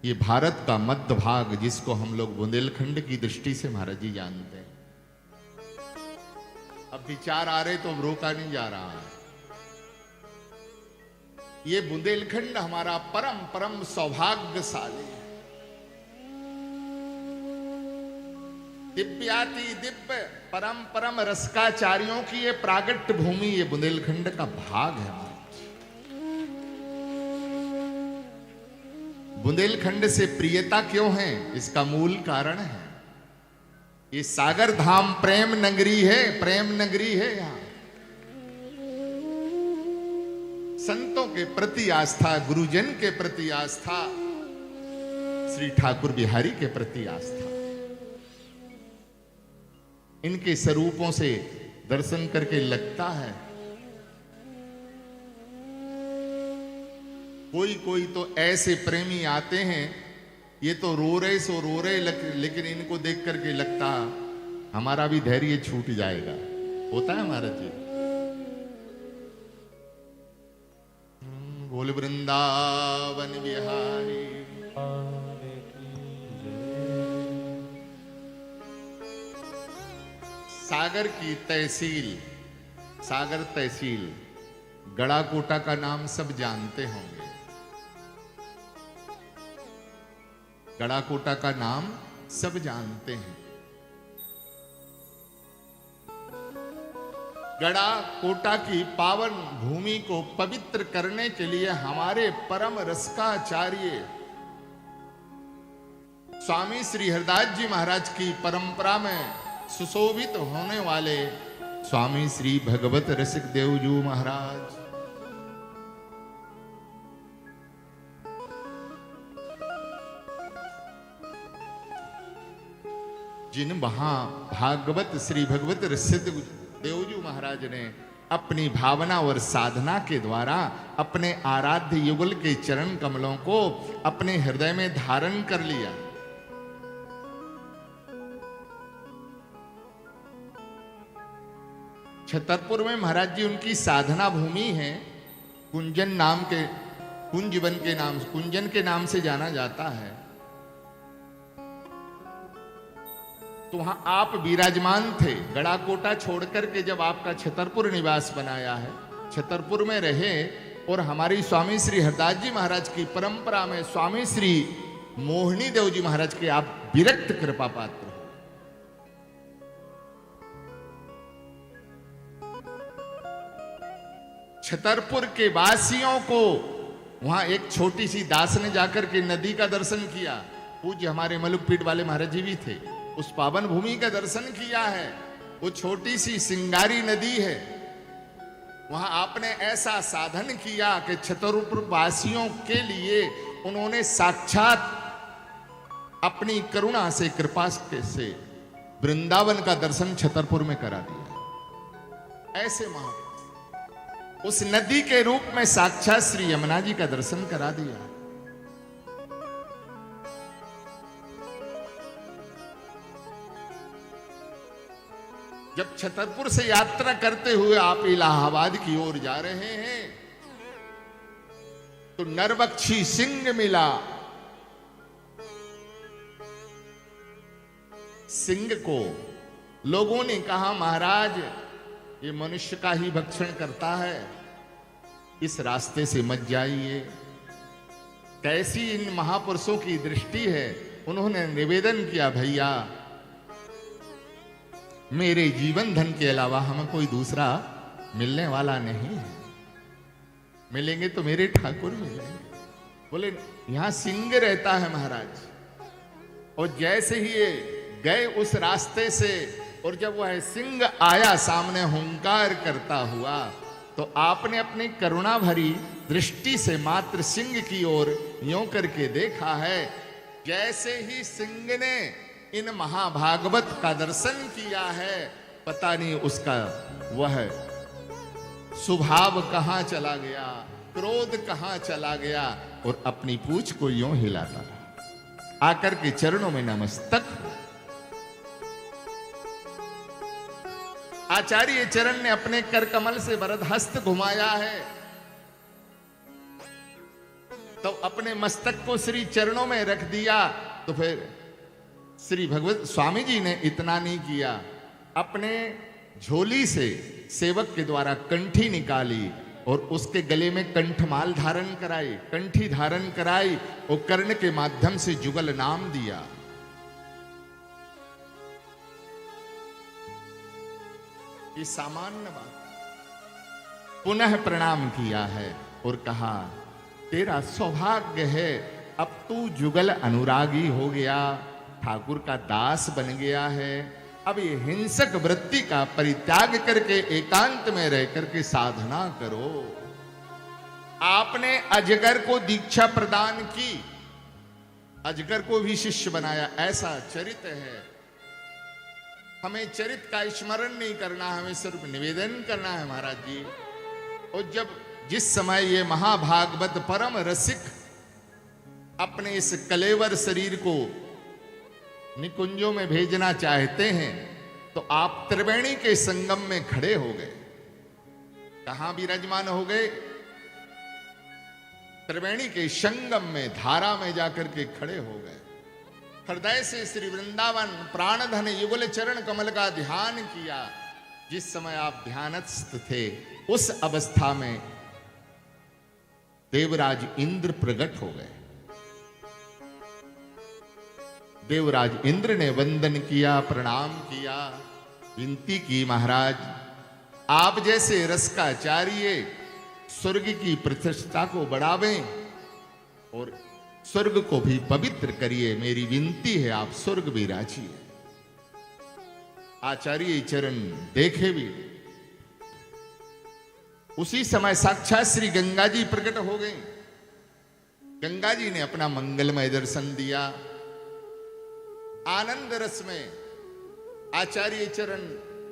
ये भारत का मध्य भाग, जिसको हम लोग बुंदेलखंड की दृष्टि से महाराज जी जानते हैं। अब विचार आ रहे तो अब रोका नहीं जा रहा है। ये बुंदेलखंड हमारा परम परम सौभाग्यशाली है। दिव्याति दिव्य परम परम रसकाचार्यों की ये प्रागट्य भूमि, ये बुंदेलखंड का भाग है। बुंदेलखंड से प्रियता क्यों है, इसका मूल कारण है ये सागर धाम प्रेम नगरी है, प्रेम नगरी है। यहां संतों के प्रति आस्था, गुरुजन के प्रति आस्था, श्री ठाकुर बिहारी के प्रति आस्था, इनके स्वरूपों से दर्शन करके लगता है कोई कोई तो ऐसे प्रेमी आते हैं, ये तो रो रहे सो रो रहे, लेकिन इनको देख करके लगता हमारा भी धैर्य छूट जाएगा। होता है महाराज जी। बोल वृंदावन बिहारी। सागर की तहसील, सागर तहसील, गड़ाकोटा का नाम सब जानते होंगे। गड़ाकोटा का नाम सब जानते हैं। गड़ाकोटा की पावन भूमि को पवित्र करने के लिए हमारे परम रसकाचार्य स्वामी श्री हरदास जी महाराज की परंपरा में सुशोभित होने वाले स्वामी श्री भगवत रसिक देवजू महाराज, जिन वहां भागवत श्री भगवत रसिक देवजू महाराज ने अपनी भावना और साधना के द्वारा अपने आराध्य युगल के चरण कमलों को अपने हृदय में धारण कर लिया। छतरपुर में महाराज जी उनकी साधना भूमि है। कुंजन नाम के, कुंजवन के नाम, कुंजन के नाम से जाना जाता है। तो वहां आप विराजमान थे। गड़ाकोटा छोड़कर के जब आपका छतरपुर निवास बनाया है, छतरपुर में रहे और हमारी स्वामी श्री हरदास जी महाराज की परंपरा में स्वामी श्री मोहिनी देव जी महाराज के आप विरक्त कृपा पात्र हो। छतरपुर के वासियों को वहां एक छोटी सी दास ने जाकर के नदी का दर्शन किया। पूज्य हमारे मलुकपीठ वाले महाराज जी भी थे, उस पावन भूमि का दर्शन किया है। वो छोटी सी सिंगारी नदी है, वहां आपने ऐसा साधन किया कि छतरपुर वासियों के लिए उन्होंने साक्षात अपनी करुणा से, कृपा से वृंदावन का दर्शन छतरपुर में करा दिया। ऐसे महापुरुष उस नदी के रूप में साक्षात श्री यमुना जी का दर्शन करा दिया। जब छतरपुर से यात्रा करते हुए आप इलाहाबाद की ओर जा रहे हैं तो नरबक्षी सिंह मिला। सिंह को लोगों ने कहा, महाराज ये मनुष्य का ही भक्षण करता है, इस रास्ते से मत जाइए। कैसी इन महापुरुषों की दृष्टि है। उन्होंने निवेदन किया, भैया मेरे जीवन धन के अलावा हमें कोई दूसरा मिलने वाला नहीं है, मिलेंगे तो मेरे ठाकुर मिलेंगे। बोले यहां सिंह रहता है महाराज। और जैसे ही ये गए उस रास्ते से, और जब वह सिंह आया सामने हुंकार करता हुआ, तो आपने अपनी करुणा भरी दृष्टि से मात्र सिंह की ओर यों करके देखा है। जैसे ही सिंह ने इन महाभागवत का दर्शन किया है, पता नहीं उसका वह स्वभाव कहां चला गया, क्रोध कहां चला गया, और अपनी पूंछ को यों हिलाता रहा। आकर के चरणों में नमस्तक। आचार्य चरण ने अपने कर कमल से वरद हस्त घुमाया है, तो अपने मस्तक को श्री चरणों में रख दिया। तो फिर श्री भगवत स्वामी जी ने इतना नहीं किया, अपने झोली से सेवक के द्वारा कंठी निकाली और उसके गले में कंठमाल धारण कराई, कंठी धारण कराई और कर्ण के माध्यम से जुगल नाम दिया। ये सामान्य बात। पुनः प्रणाम किया है और कहा, तेरा सौभाग्य है, अब तू जुगल अनुरागी हो गया, ठाकुर का दास बन गया है। अब ये हिंसक वृत्ति का परित्याग करके एकांत में रह करके साधना करो। आपने अजगर को दीक्षा प्रदान की, अजगर को भी शिष्य बनाया, ऐसा चरित्र है। हमें चरित्र का स्मरण नहीं करना, हमें सिर्फ निवेदन करना है महाराज जी। और जिस समय ये महाभागवत परम रसिक अपने इस कलेवर शरीर को निकुंजों में भेजना चाहते हैं, तो आप त्रिवेणी के संगम में खड़े हो गए। कहां विराजमान हो गए? त्रिवेणी के संगम में, धारा में जाकर के खड़े हो गए। हृदय से श्री वृंदावन प्राणधन युगल चरण कमल का ध्यान किया। जिस समय आप ध्यानस्थ थे, उस अवस्था में देवराज इंद्र प्रकट हो गए। देवराज इंद्र ने वंदन किया, प्रणाम किया, विनती की, महाराज आप जैसे रस का आचार्य स्वर्ग की प्रतिष्ठा को बढ़ावें और स्वर्ग को भी पवित्र करिए। मेरी विनती है, आप स्वर्ग भी राजिए। आचार्य चरण देखे भी। उसी समय साक्षात श्री गंगा जी प्रकट हो गई। गंगा जी ने अपना मंगलमय दर्शन दिया। आनंद रस में आचार्य चरण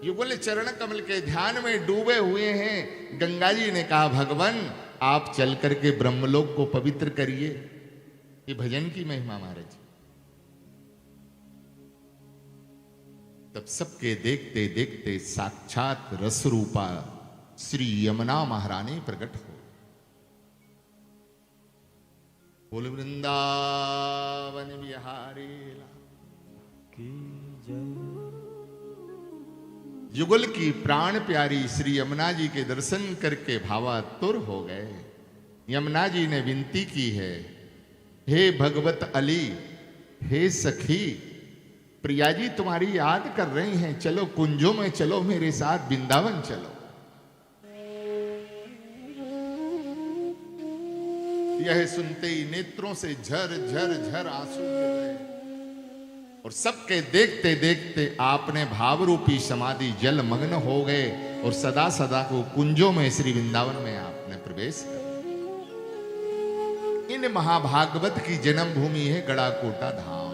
युगल चरण कमल के ध्यान में डूबे हुए हैं। गंगा जी ने कहा, भगवान आप चल करके ब्रह्मलोक को पवित्र करिए। ये भजन की महिमा महाराज। तब सबके देखते देखते साक्षात रस रूपा श्री यमुना महारानी प्रकट हो। बोल वृंदावन बिहारी की जय। युगल की प्राण प्यारी श्री यमुना जी के दर्शन करके भावातुर हो गए। यमुना जी ने विनती की है, हे भगवत अली, हे सखी, प्रिया जी तुम्हारी याद कर रही हैं, चलो कुंजों में चलो, मेरे साथ वृंदावन चलो। यह सुनते ही नेत्रों से झर झर झर आंसू गिर रहे और सबके देखते देखते आपने भावरूपी समाधि जल मग्न हो गए और सदा सदा को कुंजों में श्री वृंदावन में आपने प्रवेश किया। इन महाभागवत की जन्मभूमि है गड़ाकोटा धाम।